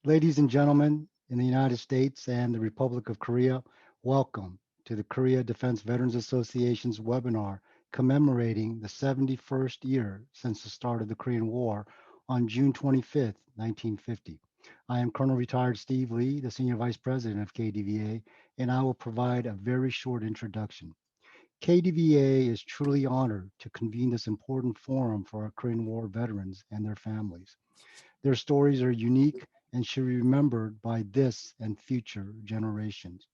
Ladies and gentlemen in the United States and the Republic of Korea, welcome to the Korea Defense Veterans Association's webinar commemorating the 71st year since the start of the Korean War on June 25th, 1950. I am Colonel Retired Steve Lee, the Senior Vice President of KDVA, and I will provide a very short introduction. KDVA is truly honored to convene this important forum for our Korean War veterans and their families. Their stories are unique and should be remembered by this and future generations.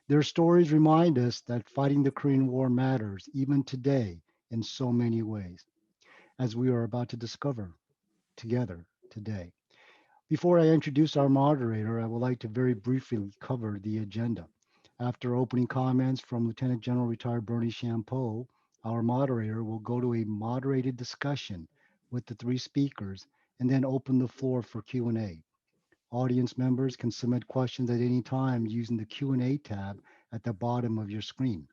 Their stories remind us that fighting the Korean War matters even today in so many ways, as we are about to discover together today. Before I introduce our moderator, I would like to very briefly cover the agenda. After opening comments from Lieutenant General Retired Bernie Champoux, our moderator will go to a moderated discussion with the three speakers and then open the floor for Q&A. Audience members can submit questions at any time using the Q&A tab at the bottom of your screen.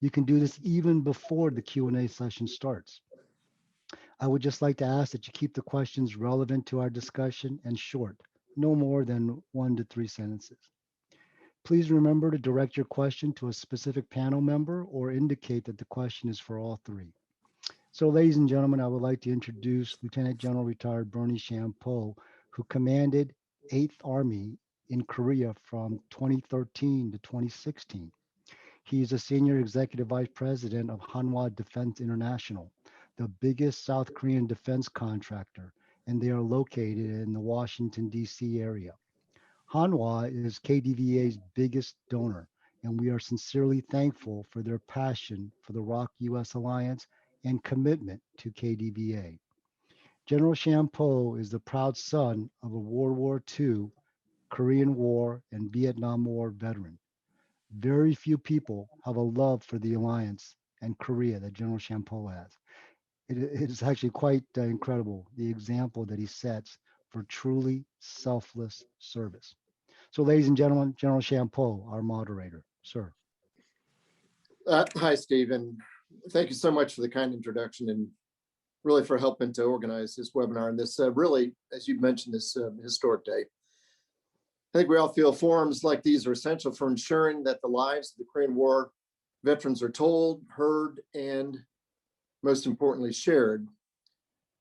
You can do this even before the Q&A session starts. I would just like to ask that you keep the questions relevant to our discussion and short, no more than 1 to 3 sentences. Please remember to direct your question to a specific panel member or indicate that the question is for all three. So, ladies and gentlemen, I would like to introduce Lieutenant General Retired Bernie Shampo, who commanded 8th Army in Korea from 2013 to 2016. He is a senior executive vice president of Hanwha Defense International, the biggest South Korean defense contractor, and they are located in the Washington, D.C. area. Hanwha is KDVA's biggest donor, and we are sincerely thankful for their passion for the ROC U.S. Alliance and commitment to KDVA. General Champoux is the proud son of a World War II, Korean War, and Vietnam War veteran. Very few people have a love for the alliance and Korea that General Champoux has. It is actually quite incredible, the example that he sets for truly selfless service. So, ladies and gentlemen, General Champoux, our moderator. Sir. Hi, Steve, and thank you so much for the kind introduction and really for helping to organize this webinar and this really, as you mentioned, this historic day. I think we all feel forums like these are essential for ensuring that the lives of the Korean War veterans are told, heard, and most importantly, shared.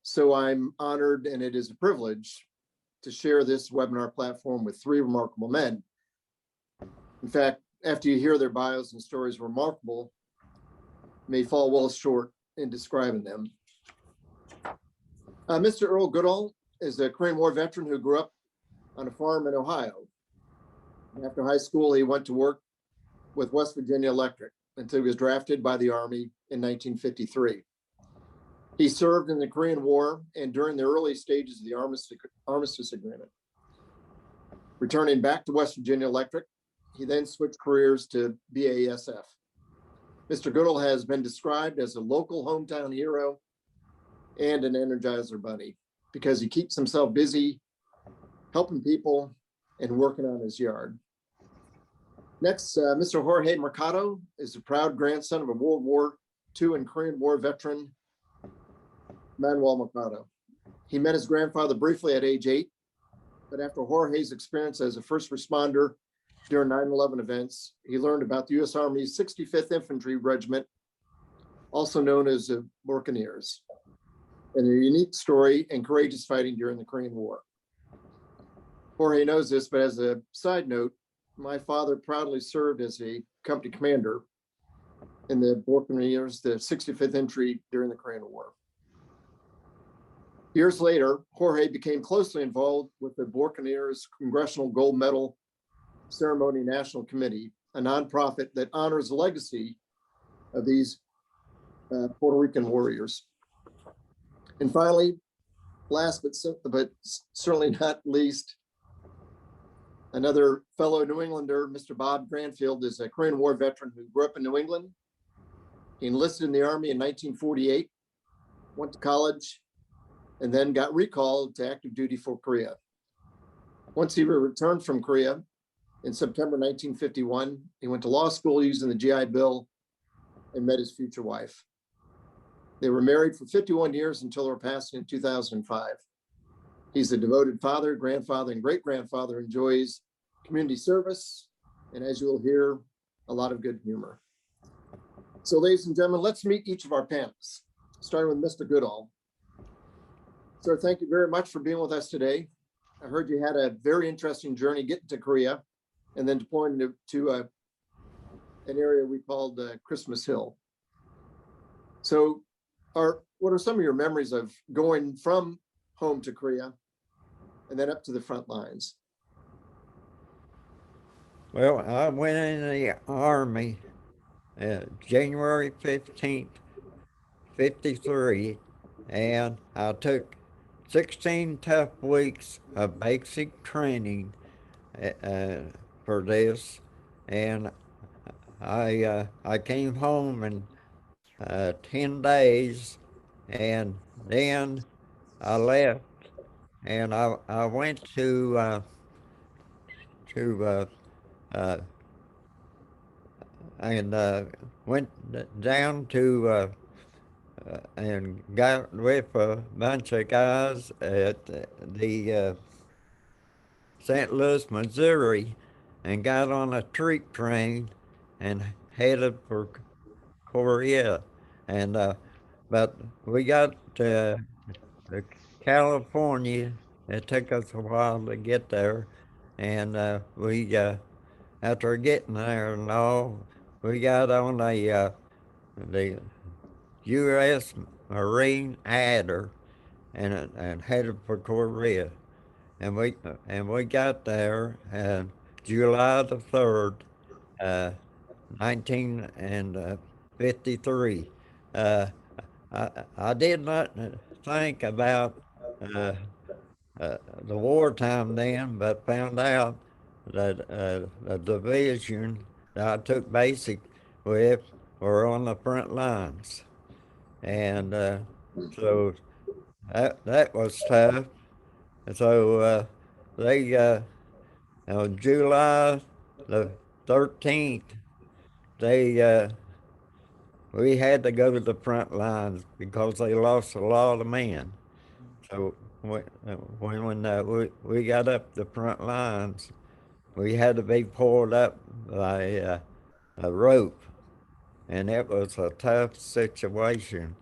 So I'm honored, and it is a privilege to share this webinar platform with three remarkable men. In fact, after you hear their bios and stories, remarkable may fall well short in describing them. Mr. Earl Goodall is a Korean War veteran who grew up on a farm in Ohio. After high school, he went to work with West Virginia Electric until he was drafted by the Army in 1953. He served in the Korean War and during the early stages of the Armistice Agreement. Returning back to West Virginia Electric, he then switched careers to BASF. Mr. Goodall has been described as a local hometown hero and an Energizer bunny because he keeps himself busy helping people and working on his yard. Next, Mr. Jorge Mercado is a proud grandson of a World War II and Korean War veteran, Manuel Mercado. He met his grandfather briefly at age 8, but after Jorge's experience as a first responder during 9/11 events, he learned about the U.S. Army's 65th Infantry Regiment, also known as the Buccaneers, and their unique story and courageous fighting during the Korean War. Jorge knows this, but as a side note, my father proudly served as a company commander in the Buccaneers, the 65th Infantry during the Korean War. Years later, Jorge became closely involved with the Buccaneers Congressional Gold Medal Ceremony National Committee, a nonprofit that honors the legacy of these Puerto Rican warriors. And finally, last but certainly not least, another fellow New Englander, Mr. Bob Granfield, is a Korean War veteran who grew up in New England. He enlisted in the Army in 1948, went to college, and then got recalled to active duty for Korea. Once he returned from Korea in September 1951, he went to law school using the GI Bill and met his future wife. They were married for 51 years until her passing in 2005. He's a devoted father, grandfather, and great-grandfather, enjoys community service, and as you'll hear, a lot of good humor. So ladies and gentlemen, let's meet each of our panelists, starting with Mr. Goodall. Sir, thank you very much for being with us today. I heard you had a very interesting journey getting to Korea and then deploying to an area we called Christmas Hill. So what are some of your memories of going from home to Korea and then up to the front lines? Well, I went in the Army January 15th, 53, and I took 16 tough weeks of basic training for this, and I came home in 10 days, and then I left, and I went to and went down to and got with a bunch of guys at the St. Louis, Missouri, and got on a troop train and headed for Korea. And but we got to California. It took us a while to get there, and we after getting there and all, we got on the U.S. Marine Adder and headed for Korea. And we got there July the 3rd, 1953. I did not think about uh, the wartime then, but found out that the division that I took basic with were on the front lines. And so that was tough. So they on July the 13th, they we had to go to the front lines because they lost a lot of men. So when we got up the front lines, we had to be pulled up by a rope, and it was a tough situation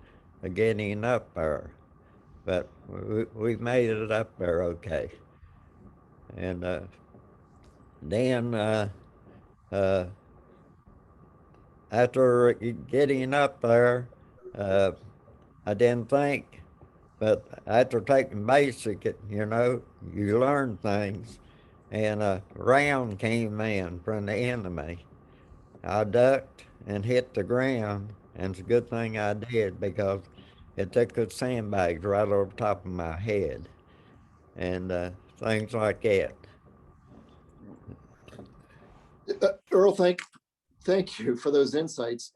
getting up there. But we made it up there okay. And then after getting up there, uh, I didn't think, but after taking basic, you learn things. And a round came in from the enemy. I ducked and hit the ground, and it's a good thing I did because it took the sandbags right over top of my head, and things like that. Earl, thank you for those insights.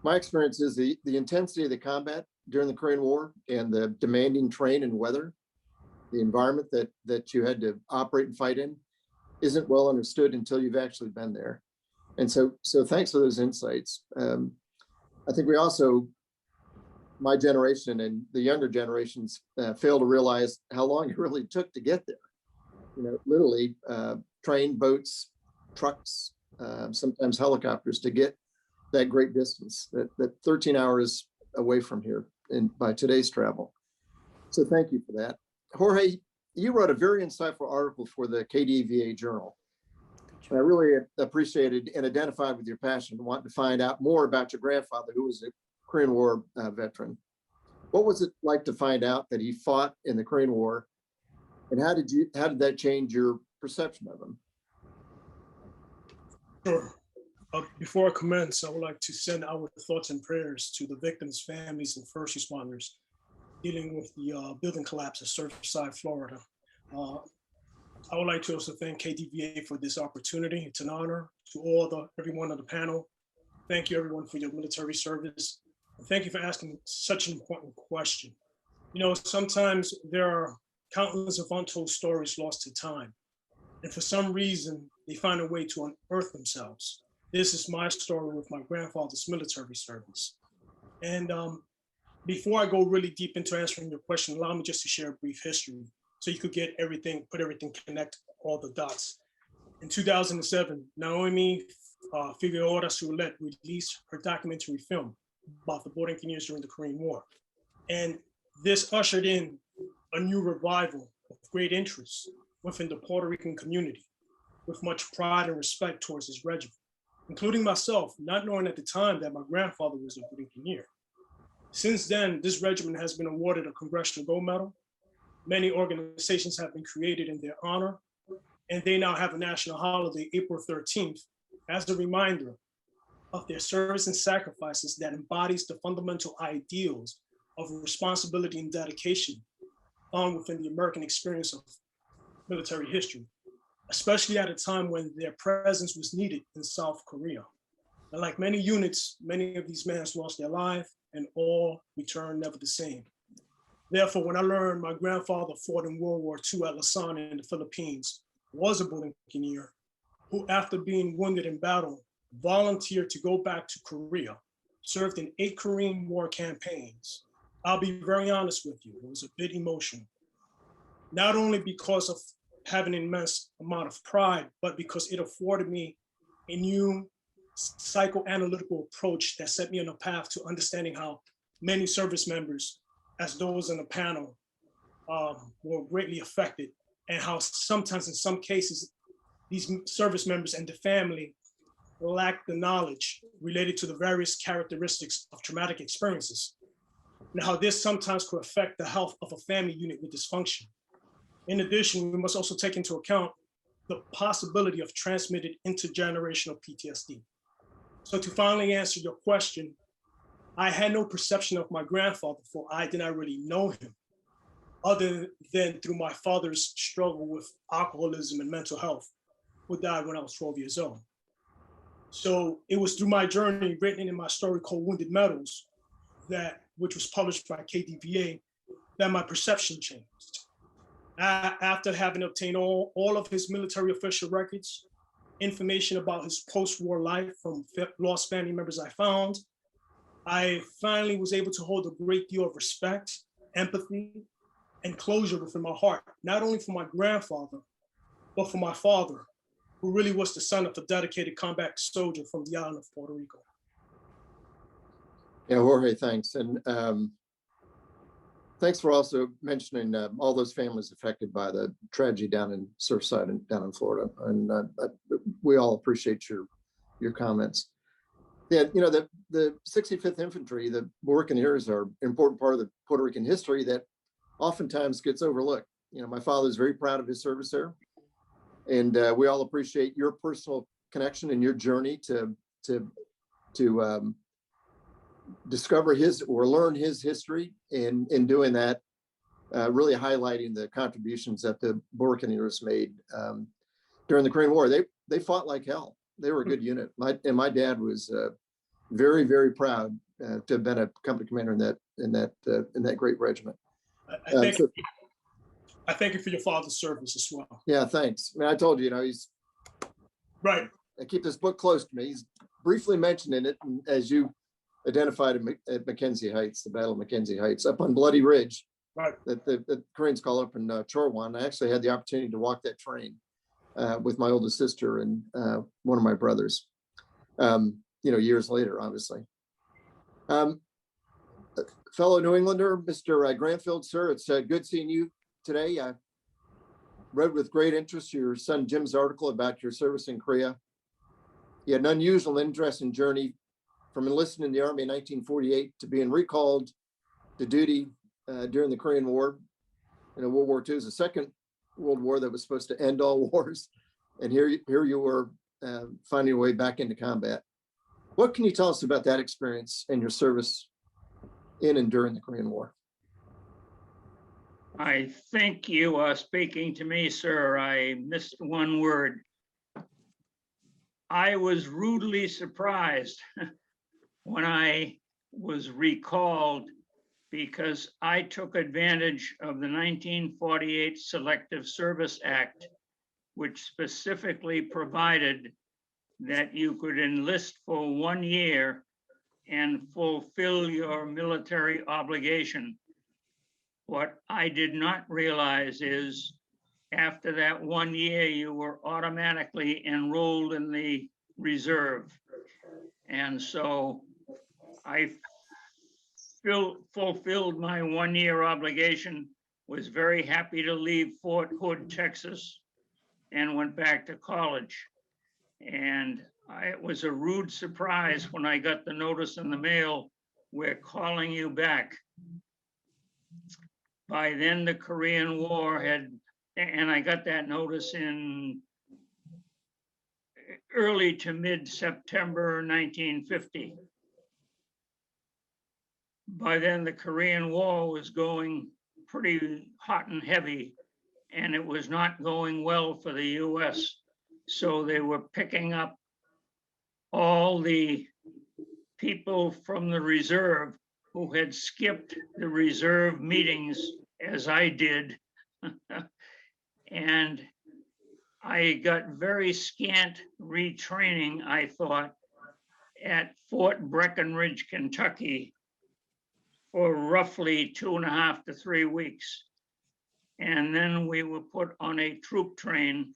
My experience is the intensity of the combat during the Korean War and the demanding terrain and weather, the environment that you had to operate and fight in, isn't well understood until you've actually been there. And so thanks for those insights. I think we also, my generation and the younger generations, fail to realize how long it really took to get there. Literally train, boats, trucks, sometimes helicopters to get that great distance, that 13 hours away from here by today's travel. So thank you for that. Jorge, you wrote a very insightful article for the KDVA Journal. And I really appreciated and identified with your passion, wanting to find out more about your grandfather, who was a Korean War veteran. What was it like to find out that he fought in the Korean War, and how did that change your perception of him? Sure. Before I commence, I would like to send our thoughts and prayers to the victims' families and first responders dealing with the building collapse at Surfside, Florida. I would like to also thank KDVA for this opportunity. It's an honor to everyone on the panel. Thank you, everyone, for your military service. And thank you for asking such an important question. Sometimes there are countless of untold stories lost to time. And for some reason, they find a way to unearth themselves. This is my story with my grandfather's military service. And Before I go really deep into answering your question, allow me just to share a brief history so you could get everything, connect all the dots. In 2007, Naomi Figueroa Sulet released her documentary film about the board engineers during the Korean War. And this ushered in a new revival of great interest within the Puerto Rican community, with much pride and respect towards his regiment, including myself, not knowing at the time that my grandfather was a board engineer. Since then, this regiment has been awarded a Congressional Gold Medal. Many organizations have been created in their honor, and they now have a national holiday, April 13th, as a reminder of their service and sacrifices that embodies the fundamental ideals of responsibility and dedication found within the American experience of military history, especially at a time when their presence was needed in South Korea. And like many units, many of these men lost their life and all returned never the same. Therefore, when I learned my grandfather fought in World War II at Luzon in the Philippines, was a board engineer, who after being wounded in battle, volunteered to go back to Korea, served in 8 Korean War campaigns. I'll be very honest with you, it was a bit emotional. Not only because of having an immense amount of pride, but because it afforded me a new psychoanalytical approach that set me on a path to understanding how many service members, as those in the panel, were greatly affected, and how sometimes in some cases, these service members and the family lack the knowledge related to the various characteristics of traumatic experiences, and how this sometimes could affect the health of a family unit with dysfunction. In addition, we must also take into account the possibility of transmitted intergenerational PTSD. So to finally answer your question, I had no perception of my grandfather, for I did not really know him, other than through my father's struggle with alcoholism and mental health, who died when I was 12 years old. So it was through my journey, written in my story called Wounded Medals, which was published by KDVA, that my perception changed. After having obtained all of his military official records, information about his post-war life from lost family members I found, I finally was able to hold a great deal of respect, empathy, and closure within my heart, not only for my grandfather, but for my father, who really was the son of a dedicated combat soldier from the island of Puerto Rico. Yeah, Jorge, thanks. And thanks for also mentioning all those families affected by the tragedy down in Surfside and down in Florida. And we all appreciate your comments. Yeah, you know, the 65th Infantry, the Buccaneers, are an important part of the Puerto Rican history that oftentimes gets overlooked. You know, my father is very proud of his service there. And we all appreciate your personal connection and your journey to discover his or learn his history. And in doing that, really highlighting the contributions that the Buccaneers made during the Korean War. They fought like hell. They were a good unit. My dad was very, very proud to have been a company commander in that great regiment. I thank you for your father's service as well. Yeah, thanks. I mean, I told you, he's right. I keep this book close to me. He's briefly mentioned in it, and as you identified at Mackenzie Heights, the Battle of Mackenzie Heights, up on Bloody Ridge, right, that the Koreans call up in Chorwan. I actually had the opportunity to walk that train with my oldest sister and one of my brothers. Years later, obviously. Fellow New Englander, Mr. Grandfield, sir, it's good seeing you today. I read with great interest your son Jim's article about your service in Korea. You had an unusual and interesting journey from enlisting in the Army in 1948 to being recalled to duty during the Korean War. World War II is the second World War that was supposed to end all wars. And here you were finding your way back into combat. What can you tell us about that experience and your service in and during the Korean War? I think you are speaking to me, sir. I missed one word. I was rudely surprised when I was recalled because I took advantage of the 1948 Selective Service Act, which specifically provided that you could enlist for 1 year and fulfill your military obligation. What I did not realize is after that 1 year, you were automatically enrolled in the reserve. And so I fulfilled my 1 year obligation, was very happy to leave Fort Hood, Texas, and went back to college. And it was a rude surprise when I got the notice in the mail, we're calling you back. By then, the Korean War had, and I got that notice in early to mid-September 1950. By then, the Korean War was going pretty hot and heavy, and it was not going well for the US. So they were picking up all the people from the reserve who had skipped the reserve meetings, as I did. And I got very scant retraining, I thought, at Fort Breckinridge, Kentucky for roughly 2.5 to 3 weeks. And then we were put on a troop train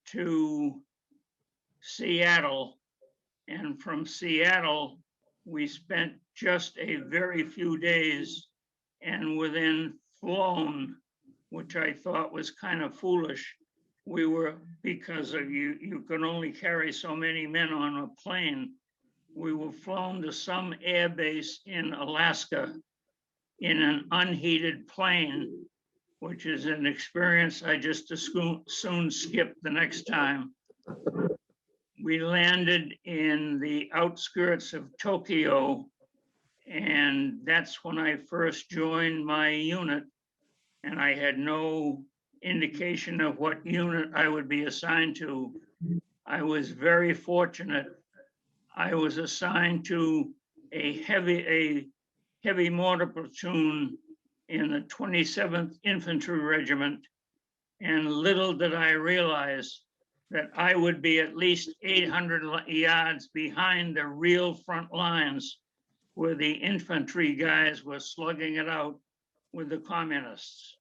to Seattle. And from Seattle, we spent just a very few days and were then flown, which I thought was kind of foolish. We were, because of you can only carry so many men on a plane. We were flown to some air base in Alaska in an unheated plane, which is an experience I just as soon skip the next time. We landed in the outskirts of Tokyo, and that's when I first joined my unit, and I had no indication of what unit I would be assigned to. I was very fortunate. I was assigned to a heavy mortar platoon in the 27th Infantry Regiment, and little did I realize that I would be at least 800 yards behind the real front lines where the infantry guys were slugging it out with the communists.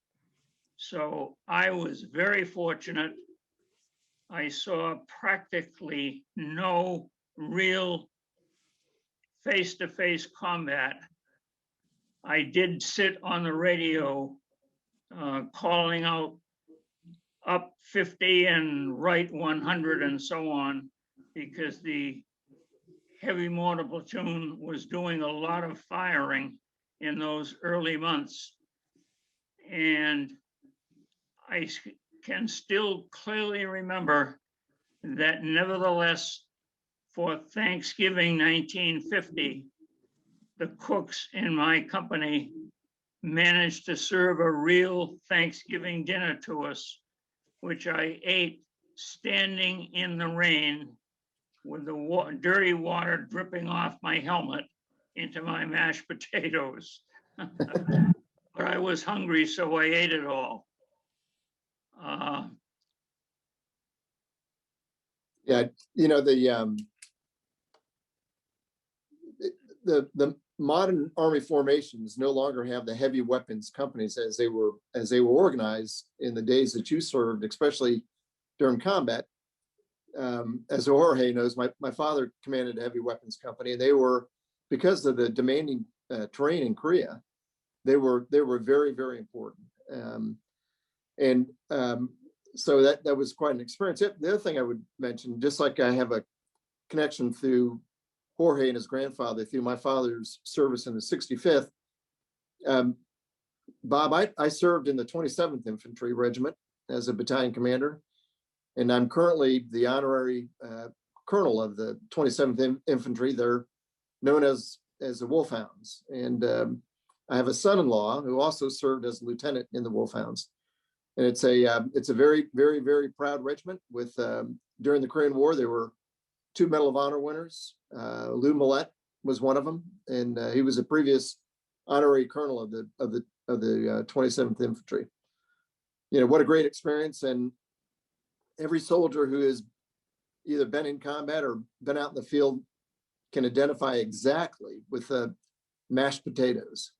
So I was very fortunate. I saw practically no real face-to-face combat. I did sit on the radio calling out up 50 and right 100 and so on, because the heavy mortar platoon was doing a lot of firing in those early months. And I can still clearly remember that nevertheless, for Thanksgiving 1950, the cooks in my company managed to serve a real Thanksgiving dinner to us, which I ate standing in the rain with the dirty water dripping off my helmet into my mashed potatoes. But I was hungry, so I ate it all. Yeah, you know, the modern Army formations no longer have the heavy weapons companies as they were organized in the days that you served, especially during combat. As Jorge knows, my father commanded a heavy weapons company, and they were, because of the demanding terrain in Korea, they were very, very important. So that was quite an experience. The other thing I would mention, just like I have a connection through Jorge and his grandfather through my father's service in the 65th, Bob, I served in the 27th Infantry Regiment as a battalion commander, and I'm currently the honorary colonel of the 27th Infantry. They're known as the Wolfhounds, and I have a son-in-law who also served as a lieutenant in the Wolfhounds. And it's a very, very, very proud regiment. With during the Korean War, there were 2 Medal of Honor winners. Lou Millette was one of them, and he was a previous honorary colonel of the 27th Infantry. You know, what a great experience! And every soldier who has either been in combat or been out in the field can identify exactly with mashed potatoes.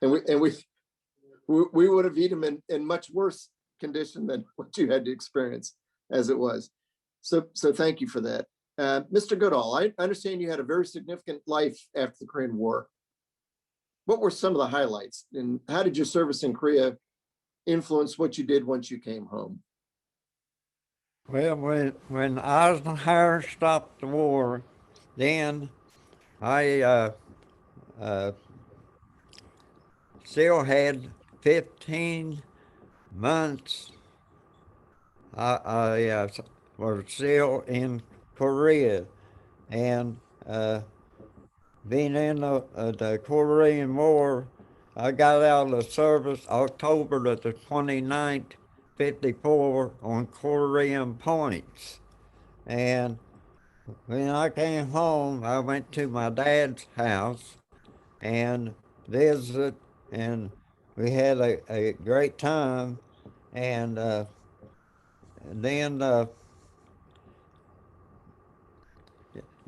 and we would have eaten them in much worse condition than what you had to experience as it was. So thank you for that. Mr. Goodall, I understand you had a very significant life after the Korean War. What were some of the highlights, and how did your service in Korea influence what you did once you came home? Well, when Eisenhower stopped the war, then I still had 15 months. I was still in Korea, and being in the Korean War, I got out of service October the 29th, 54 on Korean points. And when I came home, I went to my dad's house and visited, and we had a great time. And then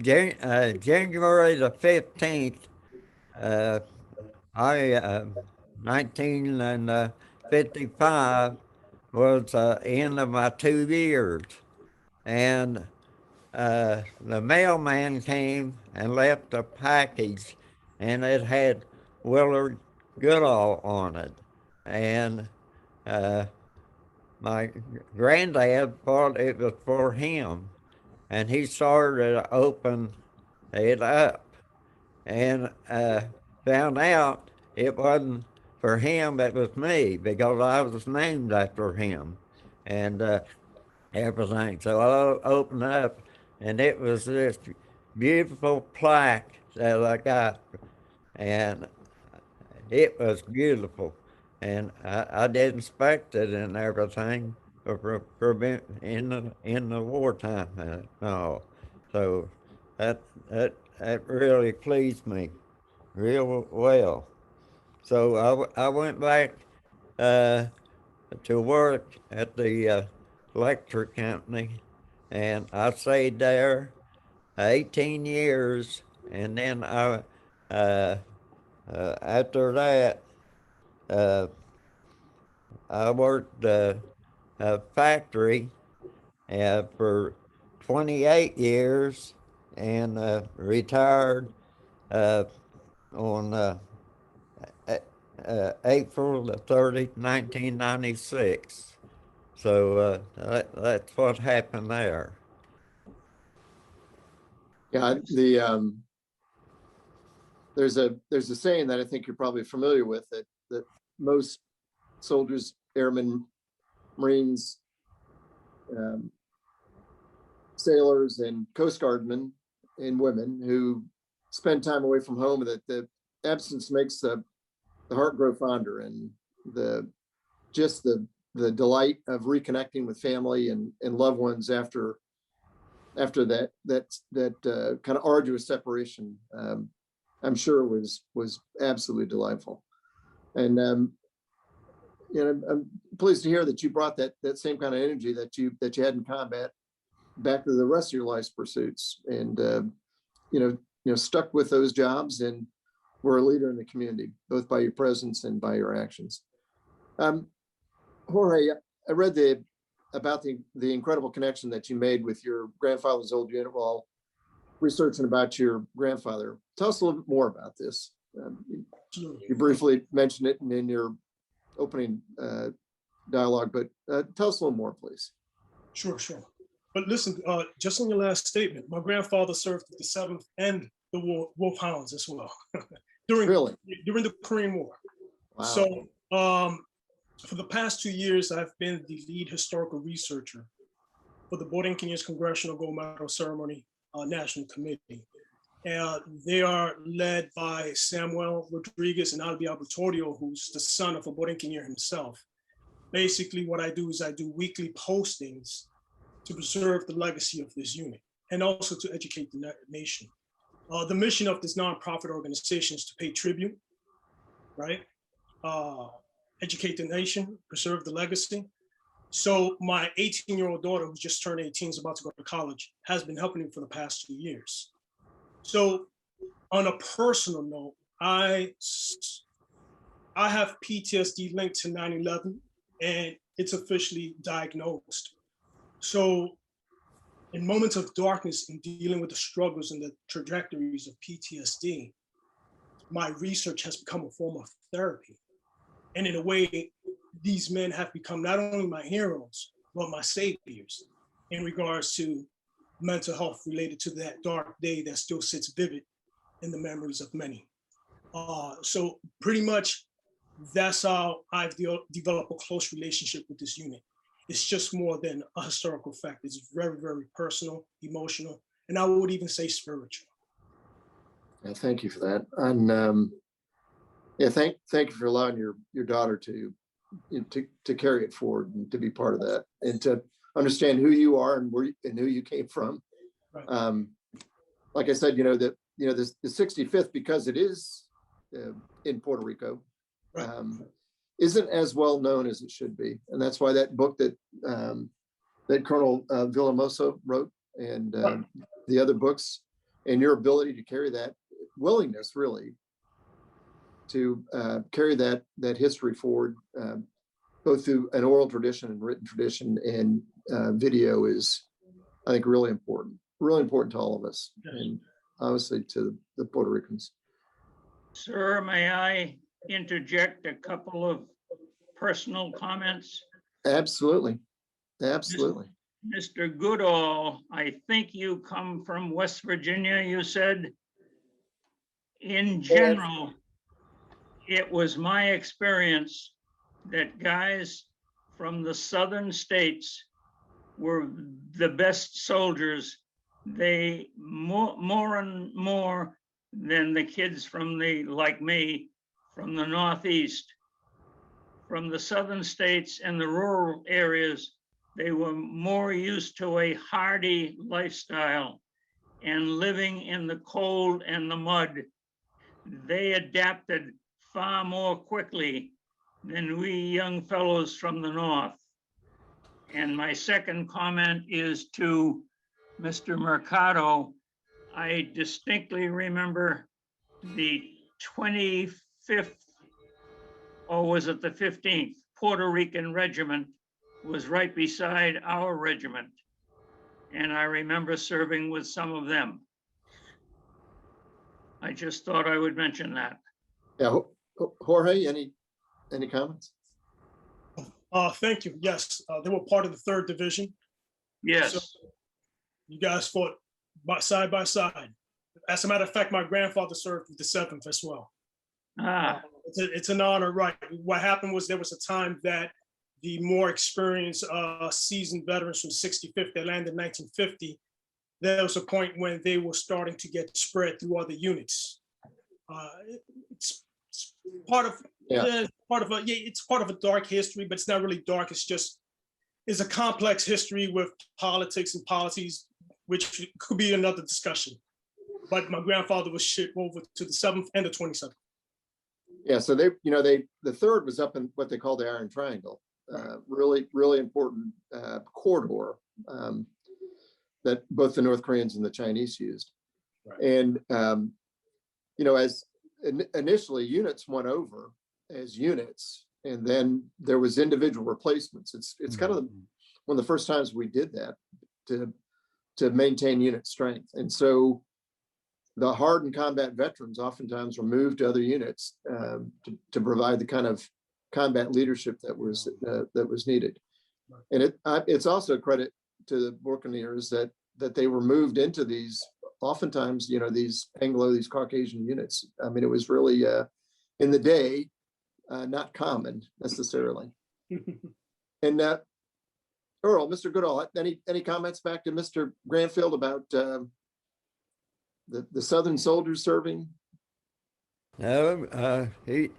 January the 15th, I 1955 was the end of my 2 years, and the mailman came and left a package, and it had Willard Goodall on it, and my granddad thought it was for him, and he started to open it up, and found out it wasn't for him, it was me, because I was named after him, and everything. So I opened up, and it was this beautiful plaque that I got, and it was beautiful, and I didn't expect it and everything for being in the wartime and all. So that really pleased me real well. So I went back to work at the electric company, and I stayed there 18 years, and then after that, I worked a factory for 28 years and retired on April the 30th, 1996. So that's what happened there. Yeah, there's a saying that I think you're probably familiar with, that most soldiers, airmen, Marines, sailors, and Coast Guardmen and women who spend time away from home, that the absence makes the heart grow fonder, and the delight of reconnecting with family and loved ones after that kind of arduous separation, I'm sure was absolutely delightful. And I'm pleased to hear that you brought that same kind of energy that you had in combat back to the rest of your life's pursuits, and stuck with those jobs, and were a leader in the community, both by your presence and by your actions. Jorge, I read about the incredible connection that you made with your grandfather's old unit while researching about your grandfather. Tell us a little bit more about this. You briefly mentioned it in your opening dialogue, but tell us a little more, please. Sure. But listen, just on your last statement, my grandfather served with the 7th and the Wolfhounds as well during the Korean War. Wow. So for the past 2 years, I've been the lead historical researcher for the Borinqueños Congressional Gold Medal Ceremony National Committee. They are led by Samuel Rodriguez and Albi Albertorio, who's the son of a Borinqueño himself. Basically, what I do is I do weekly postings to preserve the legacy of this unit and also to educate the nation. The mission of this nonprofit organization is to pay tribute, right? Educate the nation, preserve the legacy, So my 18-year-old daughter, who's just turned 18, is about to go to college, has been helping him for the past 2 years. So on a personal note, I have PTSD linked to 9/11, and it's officially diagnosed. So in moments of darkness and dealing with the struggles and the trajectories of PTSD, my research has become a form of therapy. And in a way, these men have become not only my heroes, but my saviors in regards to mental health related to that dark day that still sits vivid in the memories of many. So pretty much that's how I've developed a close relationship with this unit. It's just more than a historical fact. It's very, very personal, emotional, and I would even say spiritual. Yeah, thank you for that. And yeah, thank you for allowing your daughter to carry it forward and to be part of that and to understand who you are and who you came from. Right. Like I said, the 65th, because it is in Puerto Rico, Right. isn't as well known as it should be, and that's why that book that Colonel Villamosa wrote and Right. the other books, and your ability to carry that willingness, really, to carry that history forward, both through an oral tradition and written tradition and video, is, I think, really important to all of us, and obviously to the Puerto Ricans. Sir, may I interject a couple of personal comments? Absolutely. Mr. Goodall, I think you come from West Virginia, you said. In general, it was my experience that guys from the southern states were the best soldiers. They more and more than the kids from like me, from the Northeast. From the southern states and the rural areas, they were more used to a hardy lifestyle and living in the cold and the mud. They adapted far more quickly than we young fellows from the North. And my second comment is to Mr. Mercado. I distinctly remember the 25th, or was it the 15th, Puerto Rican Regiment was right beside our regiment. And I remember serving with some of them. I just thought I would mention that. Yeah, Jorge, any comments? Thank you. Yes, they were part of the 3rd Division. Yes. So you guys fought side by side. As a matter of fact, my grandfather served with the 7th as well. It's an honor, right? What happened was there was a time that the more experienced, seasoned veterans from 65th that landed in 1950, there was a point when they were starting to get spread through other units. It's part of it's part of a dark history, but it's not really dark. It's a complex history with politics and policies, which could be another discussion. But my grandfather was shipped over to the 7th and the 27th. Yeah, so the 3rd was up in what they call the Iron Triangle, really important corridor that both the North Koreans and the Chinese used. Right. And as initially units went over as units, and then there was individual replacements. It's kind of one of the first times we did that to maintain unit strength. And so the hardened combat veterans oftentimes were moved to other units to provide the kind of combat leadership that was needed. And it's also a credit to the Buccaneers that they were moved into these, oftentimes, these these Caucasian units. I mean, it was really in the day not common necessarily. And Earl, Mr. Goodall, any comments back to Mr. Grandfield about the Southern soldiers serving? No, he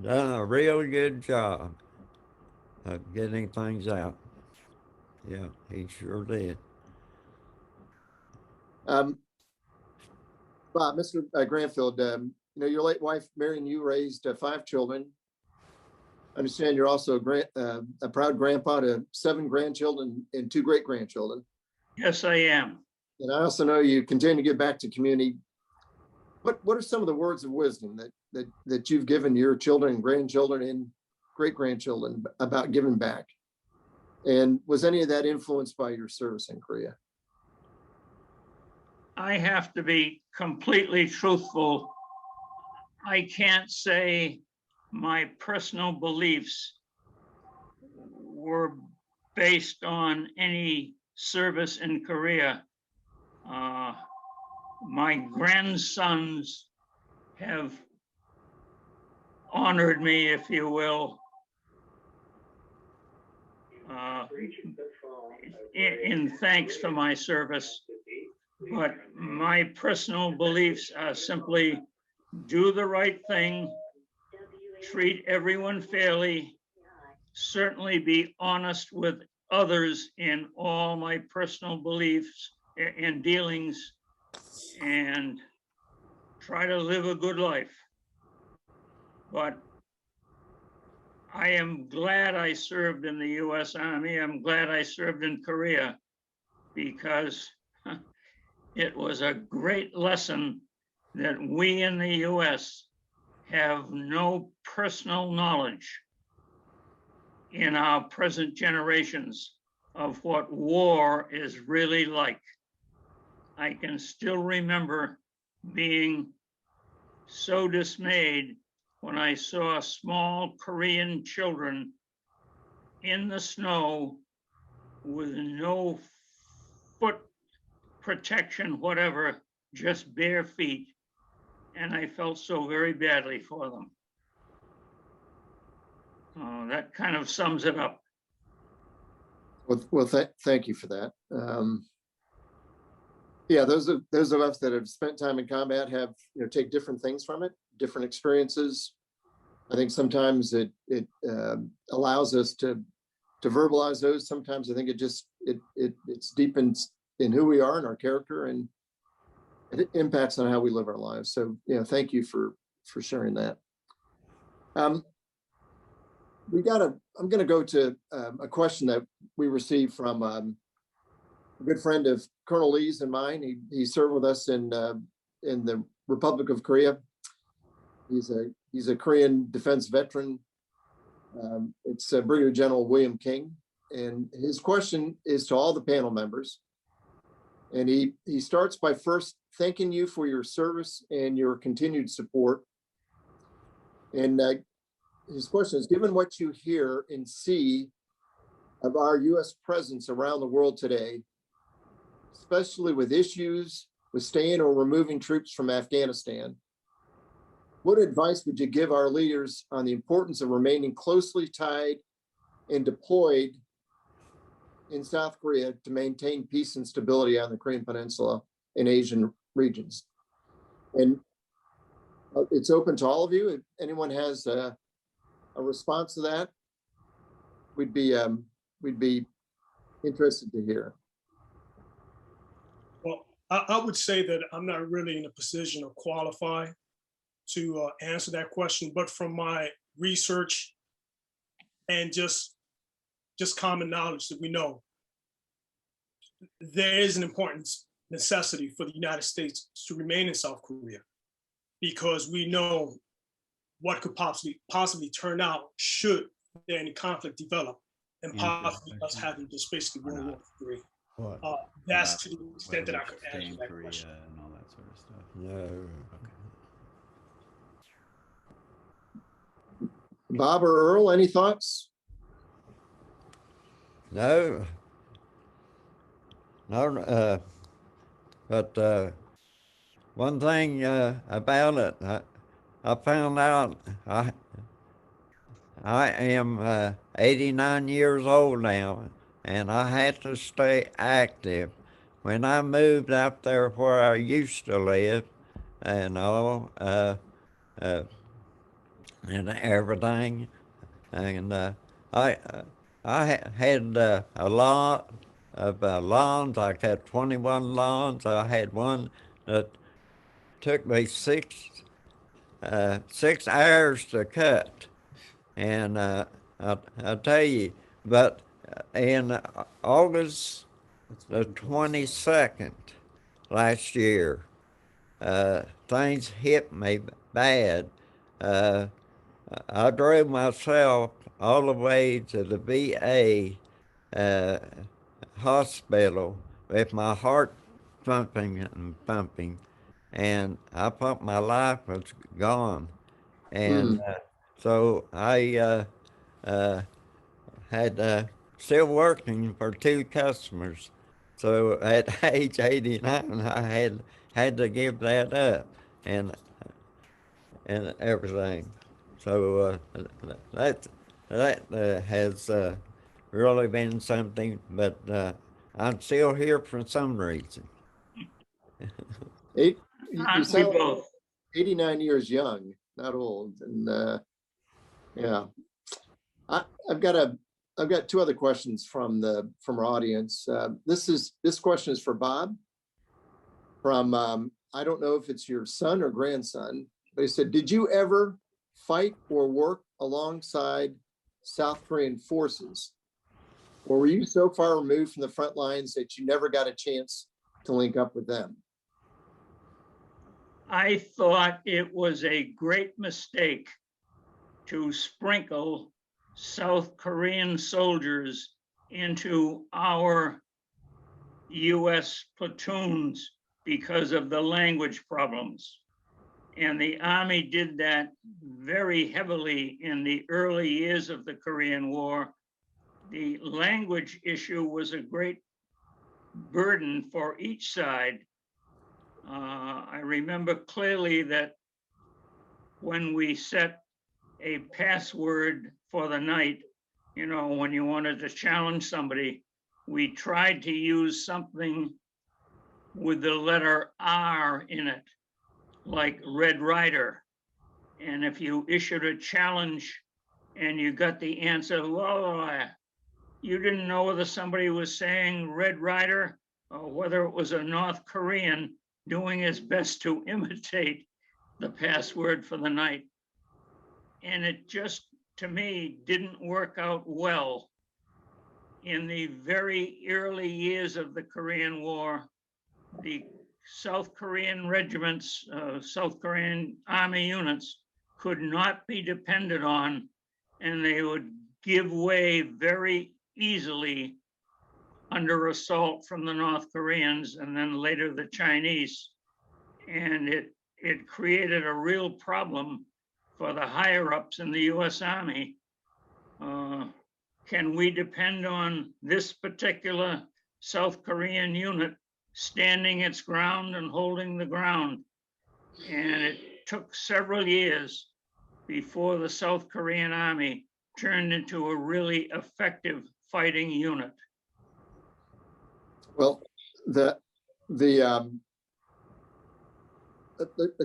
done a real good job of getting things out. Yeah, he sure did. Bob, Mr. Grandfield, your late wife, Mary, and you raised 5 children. I understand you're also a proud grandpa to 7 grandchildren and 2 great-grandchildren. Yes, I am. And I also know you continue to give back to community. What are some of the words of wisdom that you've given your children and grandchildren and great-grandchildren about giving back? And was any of that influenced by your service in Korea? I have to be completely truthful. I can't say my personal beliefs were based on any service in Korea. My grandsons have honored me, if you will, in thanks for my service. But my personal beliefs are simply do the right thing, treat everyone fairly, certainly be honest with others in all my personal beliefs and dealings, and try to live a good life. But I am glad I served in the US Army. I'm glad I served in Korea, because it was a great lesson that we in the US have no personal knowledge in our present generations of what war is really like. I can still remember being so dismayed when I saw small Korean children in the snow with no foot protection, whatever, just bare feet. And I felt so very badly for them. That kind of sums it up. Well, thank you for that. Yeah, those of us that have spent time in combat have, take different things from it, different experiences. I think sometimes it allows us to verbalize those. Sometimes I think it's deep in who we are and our character, and it impacts on how we live our lives. So, thank you for sharing that. I'm going to go to a question that we received from a good friend of Colonel Lee's and mine. He served with us in the Republic of Korea. He's a Korean defense veteran. It's Brigadier General William King, and his question is to all the panel members. And he starts by first thanking you for your service and your continued support. And his question is, given what you hear and see of our U.S. presence around the world today, especially with issues with staying or removing troops from Afghanistan, what advice would you give our leaders on the importance of remaining closely tied and deployed in South Korea to maintain peace and stability on the Korean Peninsula and Asian regions? And it's open to all of you. If anyone has a response to that, we'd be interested to hear. Well, I would say that I'm not really in a position to qualify to answer that question, but from my research and just common knowledge that we know, there is an important necessity for the United States to remain in South Korea, because we know what could possibly turn out should there any conflict develop, and possibly us having just basically World War III. That's to the extent that I could answer that question. And all that sort of stuff. No. Bob or Earl, any thoughts? No. No. But one thing about it, I found out I am 89 years old now, and I had to stay active. When I moved up there where I used to live, and all, and everything, and I had a lot of lawns. I had 21 lawns. I had one that took me 6 hours to cut. And I'll tell you, but in August the 22nd last year, things hit me bad. Uh, I drove myself all the way to the VA hospital with my heart pumping and pumping, and I thought my life was gone. And so I had still working for two customers. So at age 89, I had to give that up and everything. So that has really been something, but I'm still here for some reason. You Aren't we sound both? 89 years young, not old. And yeah, I've got two other questions from our audience. This question is for Bob. From I don't know if it's your son or grandson, but he said, "Did you ever fight or work alongside South Korean forces, or were you so far removed from the front lines that you never got a chance to link up with them?" I thought it was a great mistake to sprinkle South Korean soldiers into our US platoons because of the language problems. And the Army did that very heavily in the early years of the Korean War. The language issue was a great burden for each side. I remember clearly that when we set a password for the night, you know, when you wanted to challenge somebody, we tried to use something with the letter R in it, like Red Rider. And if you issued a challenge and you got the answer, well, you didn't know whether somebody was saying Red Rider or whether it was a North Korean doing his best to imitate the password for the night. And it just, to me, didn't work out well. In the very early years of the Korean War, the South Korean regiments, South Korean Army units could not be depended on, and they would give way very easily under assault from the North Koreans and then later the Chinese. And it created a real problem for the higher ups in the US Army. Can we depend on this particular South Korean unit standing its ground and holding the ground? And it took several years before the South Korean Army turned into a really effective fighting unit. Well, a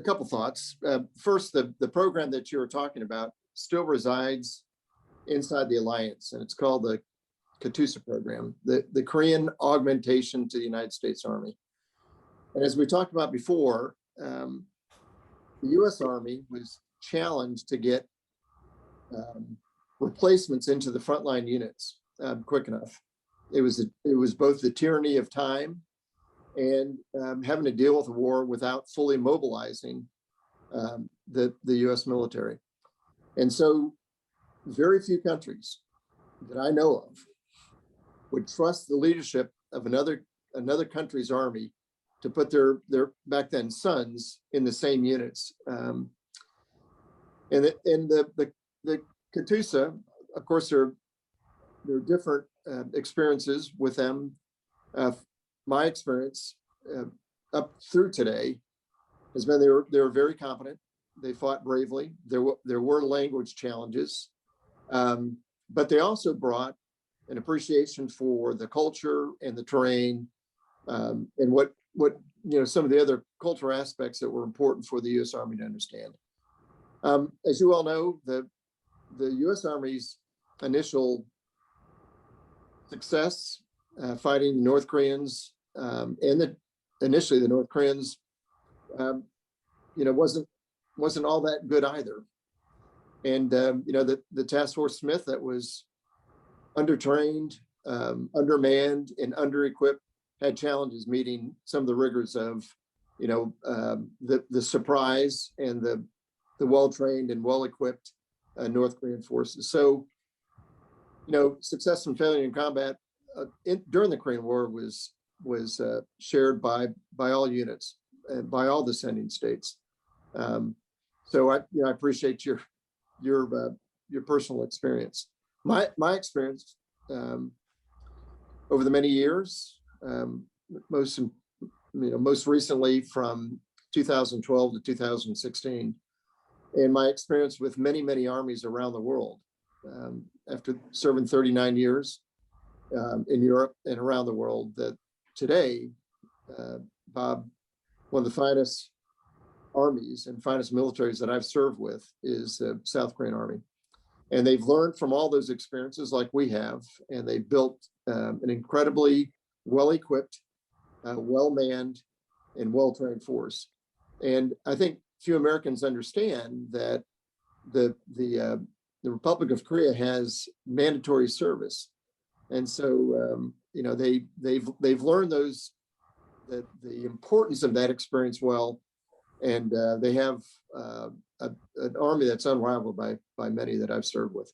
couple thoughts. First, the program that you were talking about still resides inside the alliance, and it's called the KDVA program, the Korean augmentation to the United States Army. And as we talked about before, the U.S. Army was challenged to get replacements into the frontline units quick enough. It was both the tyranny of time and having to deal with a war without fully mobilizing the U.S. military. And so very few countries that I know of would trust the leadership of another country's army to put their back then sons in the same units. And the KDVA, of course, there are different experiences with them. My experience up through today has been they were very competent. They fought bravely. There were language challenges, but they also brought an appreciation for the culture and the terrain, and what some of the other cultural aspects that were important for the U.S. Army to understand. As you all know, the U.S. Army's initial success fighting the North Koreans and initially the North Koreans, wasn't all that good either. And, the Task Force Smith that was undertrained, undermanned, and under-equipped had challenges meeting some of the rigors of, the surprise and the well-trained and well-equipped North Korean forces. So, success and failure in combat during the Korean War was shared by all units and by all the sending states. So I appreciate your personal experience. My experience over the many years, most recently from 2012 to 2016, and my experience with many armies around the world. After serving 39 years in Europe and around the world, that today, Bob, one of the finest armies and finest militaries that I've served with is the South Korean Army. And they've learned from all those experiences like we have, and they built an incredibly well-equipped, well-manned, and well-trained force. And I think few Americans understand that the Republic of Korea has mandatory service. And so, they've learned the importance of that experience well, and they have an army that's unrivaled by many that I've served with.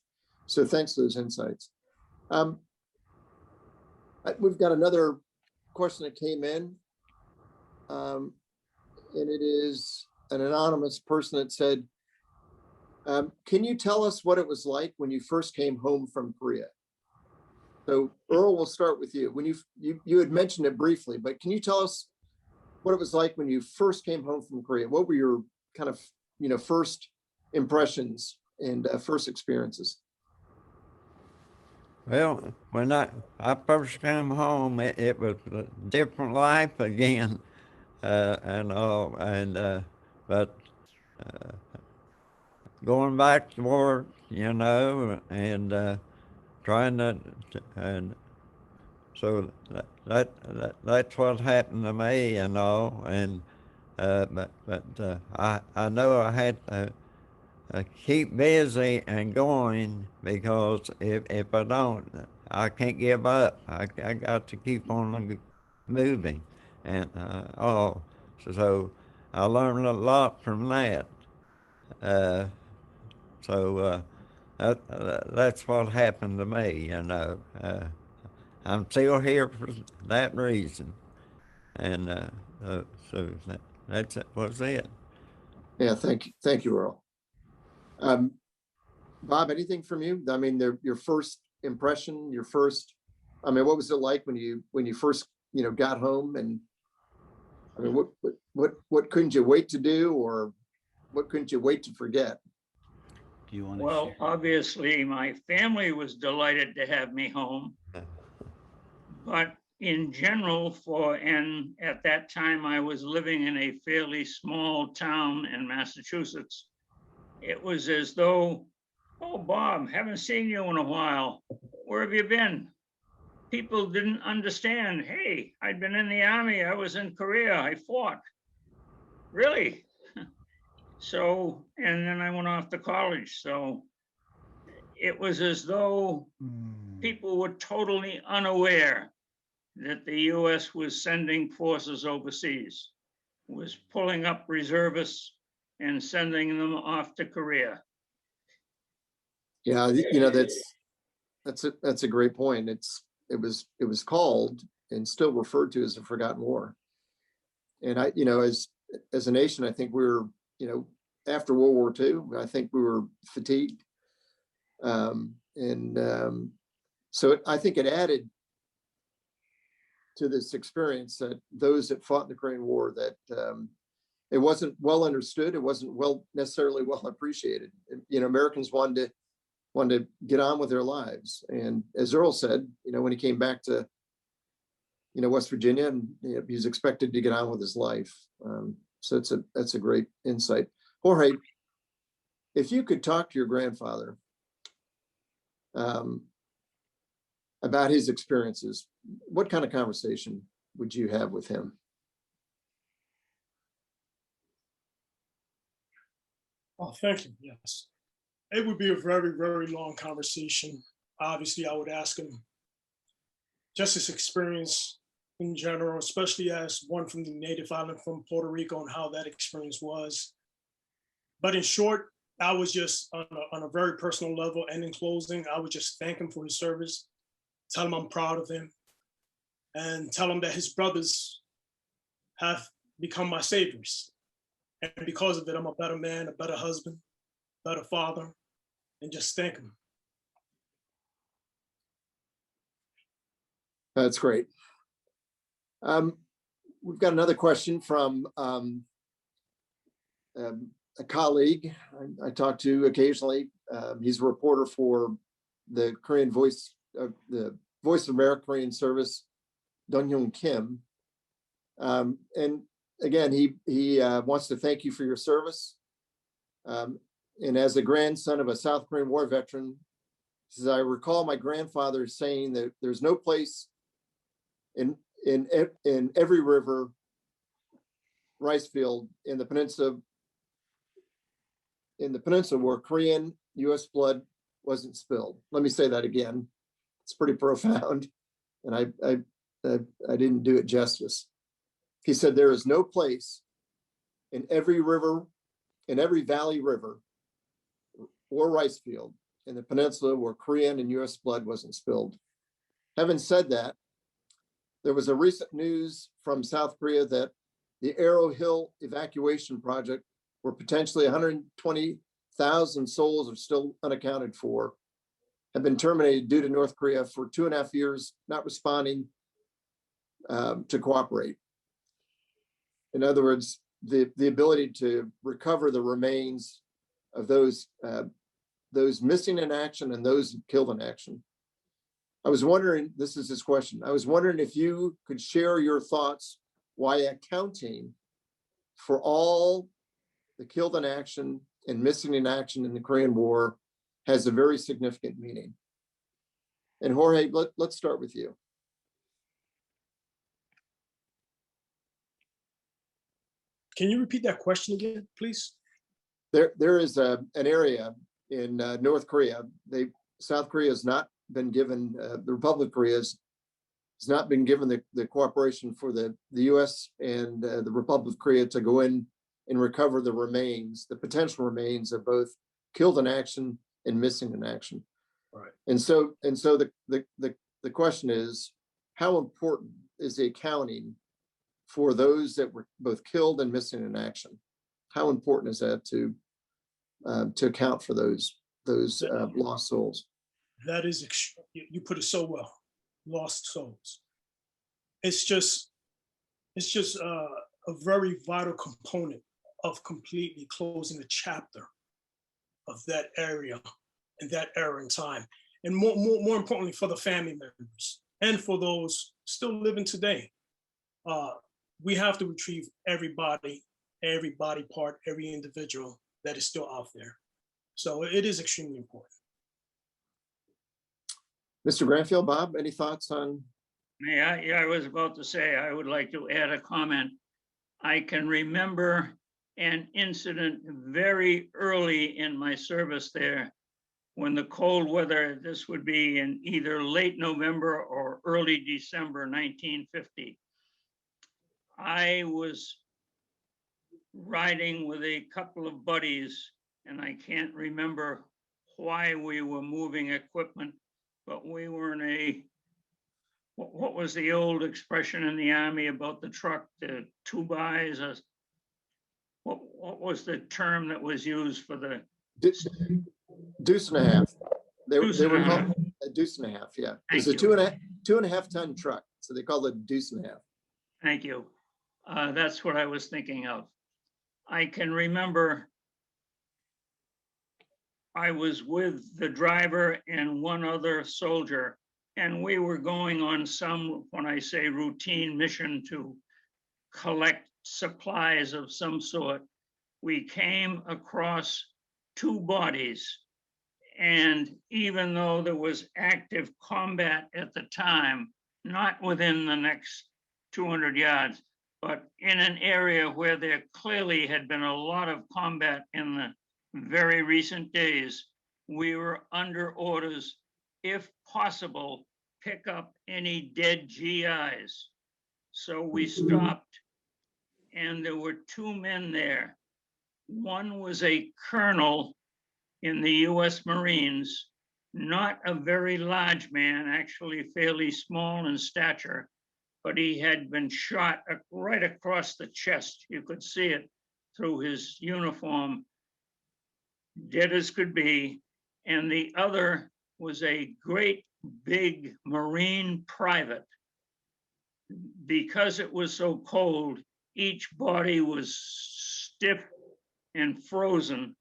So thanks for those insights. We've got another question that came in, and it is an anonymous person that said, can you tell us what it was like when you first came home from Korea? So Earl, we'll start with you. When you had mentioned it briefly, but can you tell us what it was like when you first came home from Korea? What were your kind of, first impressions and first experiences? Well, when I first came home, it was a different life again, and all, and but going back to work, and trying to, and so that's what happened to me and all, and but I know I had to keep busy and going, because if I don't, I can't give up. I got to keep on moving, and so I learned a lot from that. So that's what happened to me, I'm still here for that reason, and so that was it. Yeah, thank you, Earl. Bob, anything from you? I mean, your first impression, what was it like when you first got home? And I mean, what couldn't you wait to do, or what couldn't you wait to forget? Do you want to Well, share? obviously, my family was delighted to have me home. But in general, and at that time, I was living in a fairly small town in Massachusetts. It was as though, oh, Bob, haven't seen you in a while. Where have you been? People didn't understand. Hey, I'd been in the Army. I was in Korea. I fought. Really? So, and then I went off to college. So it was as though people were totally unaware that the US was sending forces overseas, was pulling up reservists and sending them off to Korea. Yeah, that's a great point. It was called and still referred to as the Forgotten War. And as a nation, I think we were, after World War II, I think we were fatigued. So I think it added to this experience that those that fought in the Korean War, that it wasn't well understood. It wasn't necessarily well appreciated. Americans wanted to get on with their lives. And as Earl said, when he came back to, West Virginia, and he's expected to get on with his life. So that's a great insight. Jorge, if you could talk to your grandfather about his experiences, what kind of conversation would you have with him? Oh, thank you. Yes. It would be a very, very long conversation. Obviously, I would ask him just his experience in general, especially as one from the native island from Puerto Rico, and how that experience was. But in short, I was just on a very personal level, and in closing, I would just thank him for his service, tell him I'm proud of him, and tell him that his brothers have become my saviors. And because of it, I'm a better man, a better husband, better father, and just thank him. That's great. We've got another question from a colleague I talk to occasionally. He's a reporter for the Korean Voice, the Voice of America Korean Service, Dong-Hyun Kim. And again, he wants to thank you for your service. And as a grandson of a South Korean War veteran, he says, I recall my grandfather saying that there's no place in every river, rice field in the peninsula where Korean U.S. blood wasn't spilled. Let me say that again. It's pretty profound, and I didn't do it justice. He said there is no place in every river, in every valley river or rice field in the peninsula where Korean and U.S. blood wasn't spilled. Having said that, there was a recent news from South Korea that the Arrow Hill evacuation project, where potentially 120,000 souls are still unaccounted for, have been terminated due to North Korea for 2.5 years not responding to cooperate. In other words, the ability to recover the remains of those missing in action and those killed in action. I was wondering, this is his question, I was wondering if you could share your thoughts why accounting for all the killed in action and missing in action in the Korean War has a very significant meaning. And Jorge, let's start with you. Can you repeat that question again, please? There is an area in North Korea. South Korea has not been given, the Republic of Korea has not been given the cooperation for the U.S. and the Republic of Korea to go in and recover the remains, the potential remains of both killed in action and missing in action. Right. And so the question is, how important is the accounting for those that were both killed and missing in action? How important is that to account for those lost souls? That is, you put it so well, lost souls. It's just a very vital component of completely closing the chapter of that area and that era in time. And more importantly, for the family members and for those still living today, we have to retrieve every body part, every individual that is still out there. So it is extremely important. Mr. Grandfield, Bob, any thoughts on? Yeah, I was about to say, I would like to add a comment. I can remember an incident very early in my service there when the cold weather, this would be in either late November or early December 1950. I was riding with a couple of buddies, and I can't remember why we were moving equipment, but we were in a, what was the old expression in the Army about the truck, the 2-bys? What was the term that was used for the? Deuce and a half. They were half. called a deuce and a half, yeah. Thank It's a you. 2.5 ton truck, so they call it a deuce and a half. Thank you. That's what I was thinking of. I can remember I was with the driver and one other soldier, and we were going on some, when I say routine mission, to collect supplies of some sort. We came across 2 bodies, and even though there was active combat at the time, not within the next 200 yards, but in an area where there clearly had been a lot of combat in the very recent days, we were under orders, if possible, pick up any dead GIs. So we stopped, and there were two men there. One was a colonel in the US Marines, not a very large man, actually fairly small in stature, but he had been shot right across the chest. You could see it through his uniform, dead as could be. And the other was a great big Marine private. Because it was so cold, each body was stiff and frozen,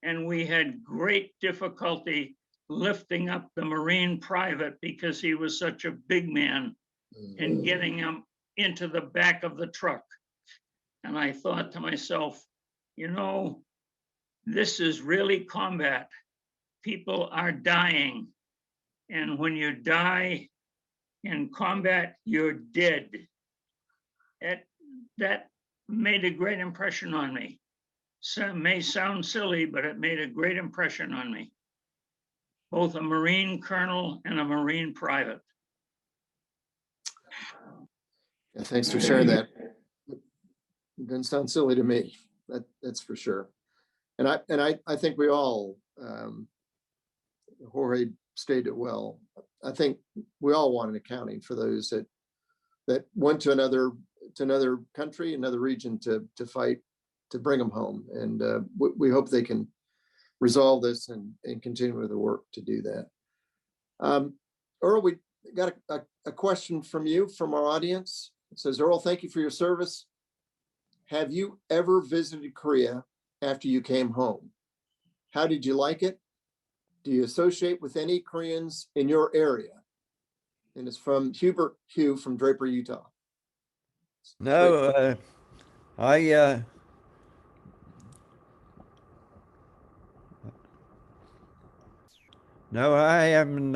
and we had great difficulty lifting up the Marine private because he was such a big man and getting him into the back of the truck. And I thought to myself, you know, this is really combat. People are dying. And when you die in combat, you're dead. That made a great impression on me. So it may sound silly, but it made a great impression on me. Both a Marine colonel and a Marine private. Yeah, thanks for sharing that. It doesn't sound silly to me. That's for sure. And I think we all, Jorge stated it well. I think we all want an accounting for those that went to another country, another region to fight, to bring them home. And we hope they can resolve this and continue with the work to do that. Earl, we got a question from you, from our audience. It says, Earl, thank you for your service. Have you ever visited Korea after you came home? How did you like it? Do you associate with any Koreans in your area? And it's from Hugh from Draper, Utah. No, I haven't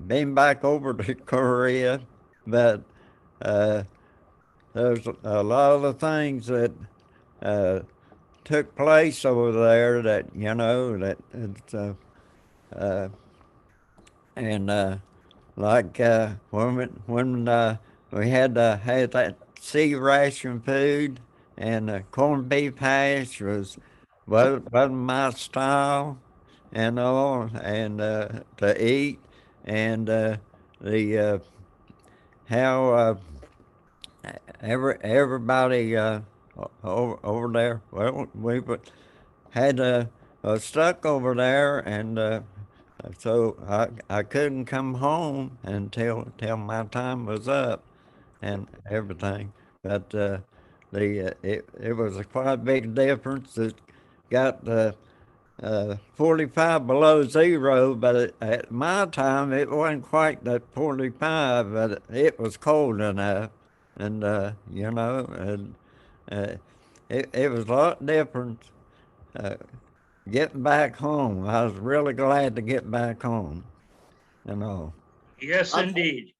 been back over to Korea, but there's a lot of the things that took place over there that, you know, that it's, and like when we had that sea ration food, and corned beef hash wasn't my style and all, and to eat, and the how everybody over there, well, we had stuck over there, and so I couldn't come home until my time was up and everything. But it was quite a big difference. It got 45 below zero, but at my time it wasn't quite that 45, but it was cold enough, and you know, and it was a lot different. Getting back home, I was really glad to get back home, you know. Yes, indeed.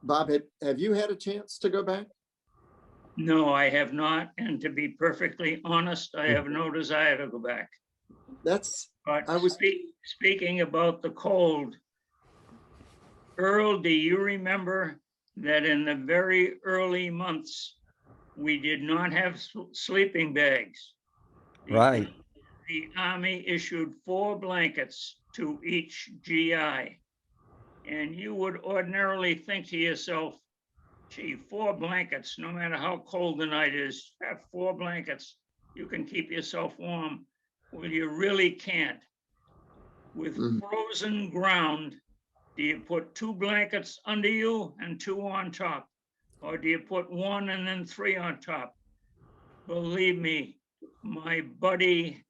Bob, have you had a chance to go back? No, I have not. And to be perfectly honest, I have no desire to go back. But speaking about the cold, Earl, do you remember that in the very early months, we did not have sleeping bags? Right. The Army issued 4 blankets to each GI. And you would ordinarily think to yourself, gee, 4 blankets, no matter how cold the night is, have 4 blankets, you can keep yourself warm. Well, you really can't. With frozen ground, do you put 2 blankets under you and 2 on top? Or do you put 1 and then 3 on top? Believe me, my buddy,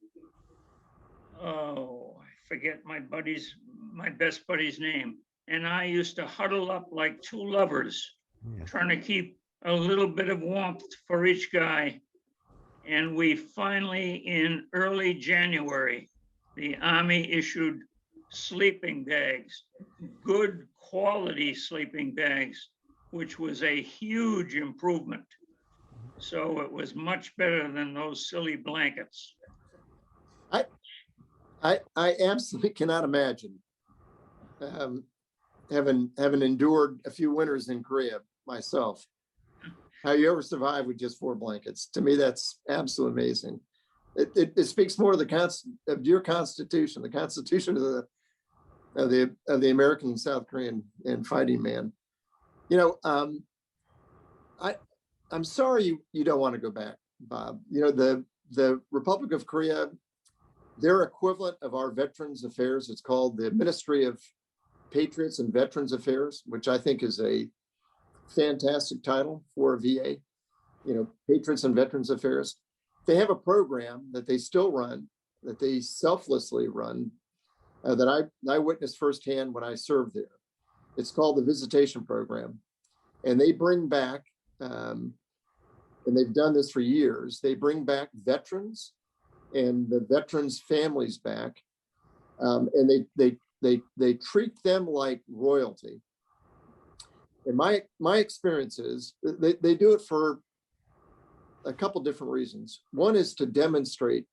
oh, I forget my best buddy's name. And I used to huddle up like 2 lovers, trying to keep a little bit of warmth for each guy. And we finally, in early January, the Army issued sleeping bags, good quality sleeping bags, which was a huge improvement. So it was much better than those silly blankets. I absolutely cannot imagine having endured a few winters in Korea myself, how you ever survive with just 4 blankets. To me, that's absolutely amazing. It speaks more of of your Constitution, the Constitution of the American South Korean and fighting man. You know, I'm sorry you don't want to go back, Bob. You know, the Republic of Korea, their equivalent of our Veterans Affairs, it's called the Ministry of Patriots and Veterans Affairs, which I think is a fantastic title for a VA, you know, Patriots and Veterans Affairs. They have a program that they still run, that they selflessly run, that I witnessed firsthand when I served there. It's called the Visitation Program. And they bring back, and they've done this for years, they bring back veterans and the veterans' families back, and they treat them like royalty. And my experience is they do it for a couple different reasons. One is to demonstrate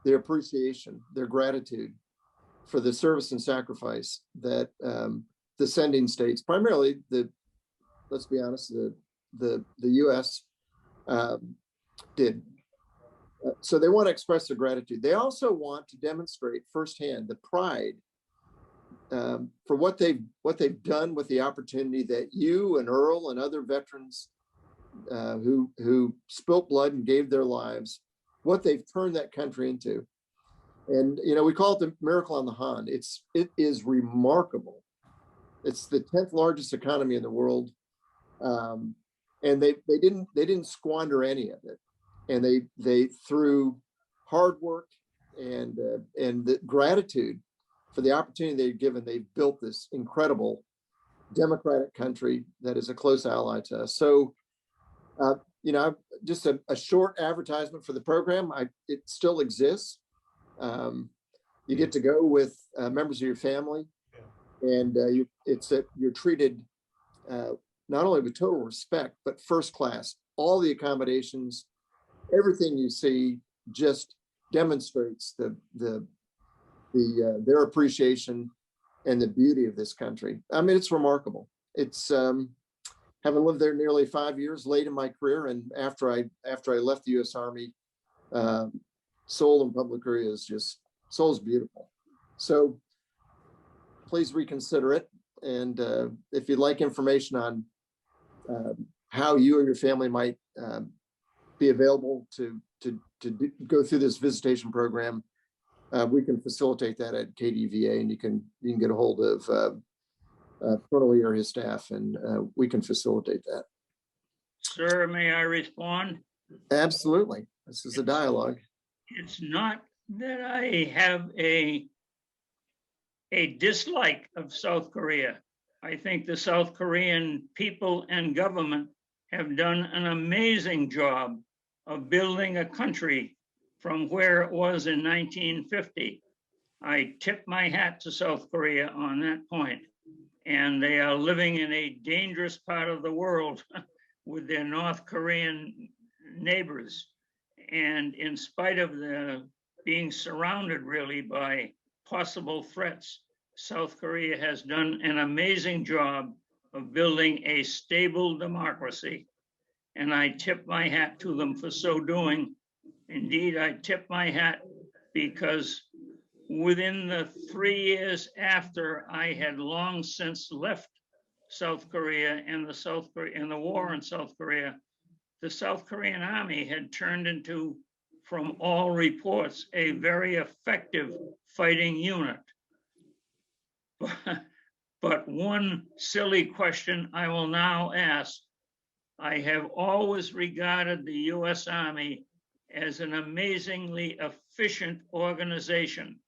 their appreciation, their gratitude for the service and sacrifice that the sending states, primarily let's be honest, the U.S. Did. So they want to express their gratitude. They also want to demonstrate firsthand the pride for what they've done with the opportunity that you and Earl and other veterans who spilt blood and gave their lives, what they've turned that country into. And you know, we call it the miracle on the Han. It is remarkable. It's the 10th largest economy in the world, and they didn't squander any of it. And they through hard work and the gratitude for the opportunity they've given, they've built this incredible democratic country that is a close ally to us. So, you know, just a short advertisement for the program. It still exists. You get to go with members of your family, and you're treated not only with total respect, but first class. All the accommodations, everything you see just demonstrates their appreciation and the beauty of this country. I mean, it's remarkable. It's having lived there nearly 5 years, late in my career, and after I left the U.S. Army, Seoul and Public Korea Seoul's beautiful. So please reconsider it. And if you'd like information on how you or your family might be available to go through this visitation program, we can facilitate that at KDVA, and you can get a hold of Colonel Lee or his staff, and we can facilitate that. Sir, may I respond? Absolutely. This is a dialogue. It's not that I have a dislike of South Korea. I think the South Korean people and government have done an amazing job of building a country from where it was in 1950. I tip my hat to South Korea on that point. And they are living in a dangerous part of the world with their North Korean neighbors. And in spite of being surrounded really by possible threats, South Korea has done an amazing job of building a stable democracy. And I tip my hat to them for so doing. Indeed, I tip my hat because within the 3 years after I had long since left South Korea and the war in South Korea, the South Korean army had turned into, from all reports, a very effective fighting unit. But one silly question I will now ask. I have always regarded the U.S. Army as an amazingly efficient organization.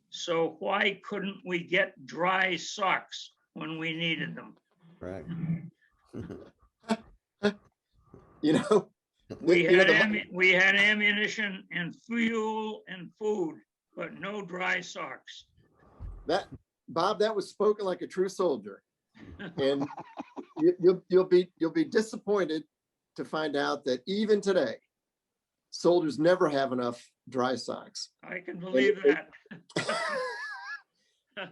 So why couldn't we get dry socks when we needed them? Right. You know, we had ammunition and fuel and food, but no dry socks. Bob, that was spoken like a true soldier. And you'll be disappointed to find out that even today, soldiers never have enough dry socks. I can believe that.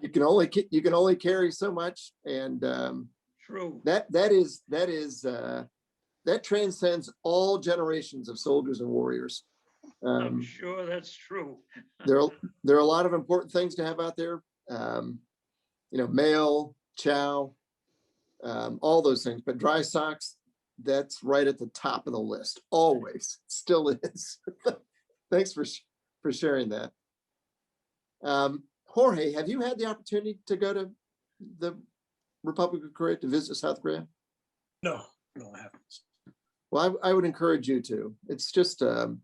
you can only carry so much, and True. that transcends all generations of soldiers and warriors. I'm sure that's true. There are a lot of important things to have out there. Mail, chow, all those things, but dry socks, that's right at the top of the list. Always, still is. Thanks for sharing that. Jorge, have you had the opportunity to go to the Republic of Korea, to visit South Korea? No, I haven't. Well, I would encourage you to. It's just, the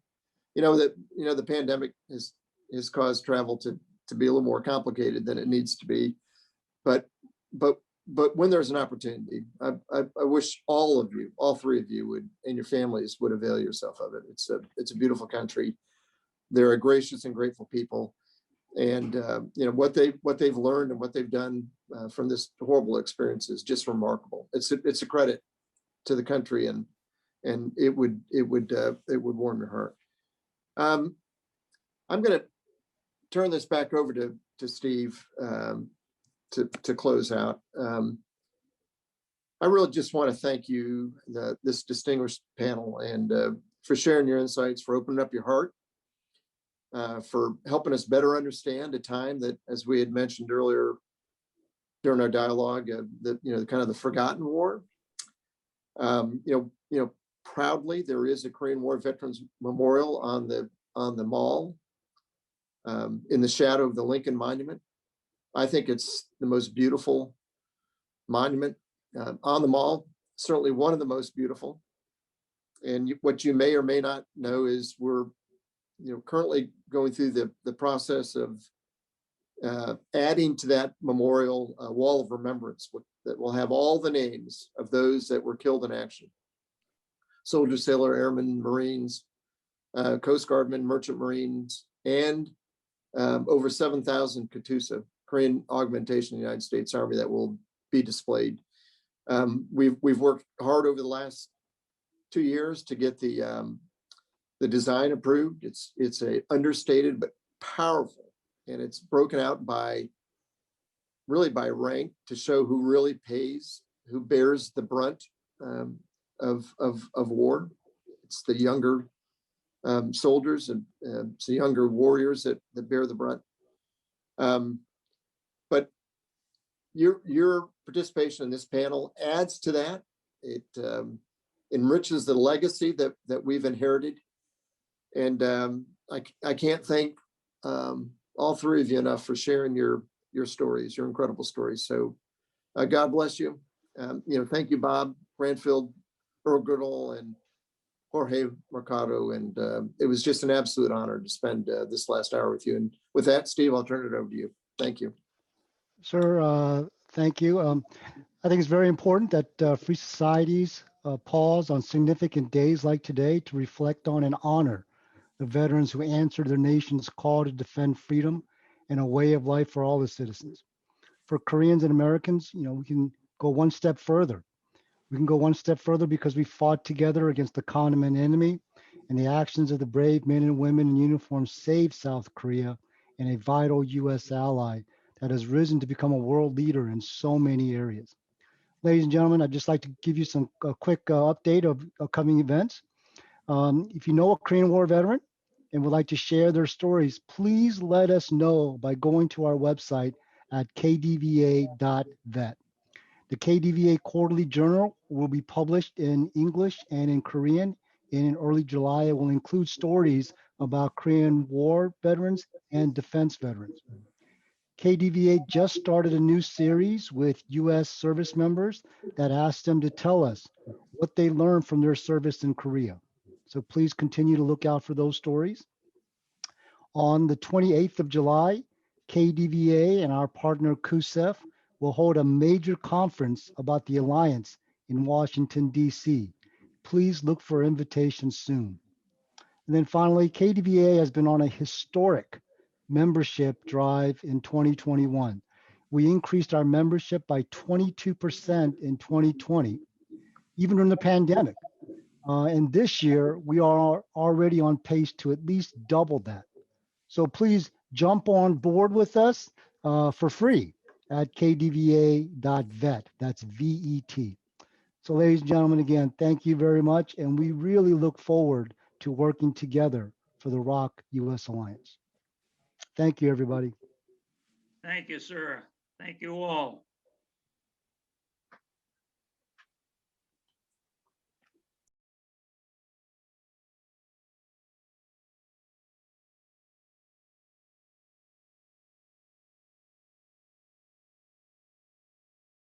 pandemic has caused travel to be a little more complicated than it needs to be. But when there's an opportunity, I wish all of you, all three of you would, and your families would avail yourself of it. It's a beautiful country. They're a gracious and grateful people. And what they've learned and what they've done from this horrible experience is just remarkable. It's a credit to the country, and it would warm your heart. I'm going to turn this back over to Steve to close out. I really just want to thank you, this distinguished panel, and for sharing your insights, for opening up your heart, for helping us better understand a time that, as we had mentioned earlier during our dialogue, the kind of the forgotten war. Proudly, there is a Korean War Veterans Memorial on the mall, in the shadow of the Lincoln Monument. I think it's the most beautiful monument on the mall, certainly one of the most beautiful. And what you may or may not know is we're currently going through the process of adding to that memorial a wall of remembrance that will have all the names of those that were killed in action: soldier, sailor, airmen, Marines, Coast Guardmen, Merchant Marines, and over 7,000 Katusa, Korean augmentation in the United States Army, that will be displayed. We've worked hard over the last 2 years to get the design approved. It's a understated but powerful, and it's broken out by rank to show who really pays, who bears the brunt of war. It's the younger soldiers and it's the younger warriors that bear the brunt. But your participation in this panel adds to that. It enriches the legacy that we've inherited. And I can't thank all three of you enough for sharing your stories, your incredible stories. So God bless you. Thank you, Bob Granfield, Earl Goodall, and Jorge Mercado. And it was just an absolute honor to spend this last hour with you. And with that, Steve, I'll turn it over to you. Thank you. Sir, thank you. I think it's very important that free societies pause on significant days like today to reflect on and honor the veterans who answered their nation's call to defend freedom and a way of life for all the citizens. For Koreans and Americans, we can go one step further. We can go one step further because we fought together against the common enemy, and the actions of the brave men and women in uniform saved South Korea and a vital U.S. ally that has risen to become a world leader in so many areas. Ladies and gentlemen, I'd just like to give you a quick update of upcoming events. If you know a Korean War veteran and would like to share their stories, please let us know by going to our website at kdva.vet. The KDVA Quarterly Journal will be published in English and in Korean, and in early July it will include stories about Korean War veterans and defense veterans. KDVA just started a new series with U.S. service members that asked them to tell us what they learned from their service in Korea. So please continue to look out for those stories. On the 28th of July, KDVA and our partner KUSEF will hold a major conference about the Alliance in Washington, D.C. Please look for invitations soon. And then finally, KDVA has been on a historic membership drive in 2021. We increased our membership by 22% in 2020, even during the pandemic. And this year, we are already on pace to at least double that. So please jump on board with us. for free at kdva.vet. That's VET. So, ladies and gentlemen, again, thank you very much. And we really look forward to working together for the ROC U.S. Alliance. Thank you, everybody. Thank you, sir. Thank you all.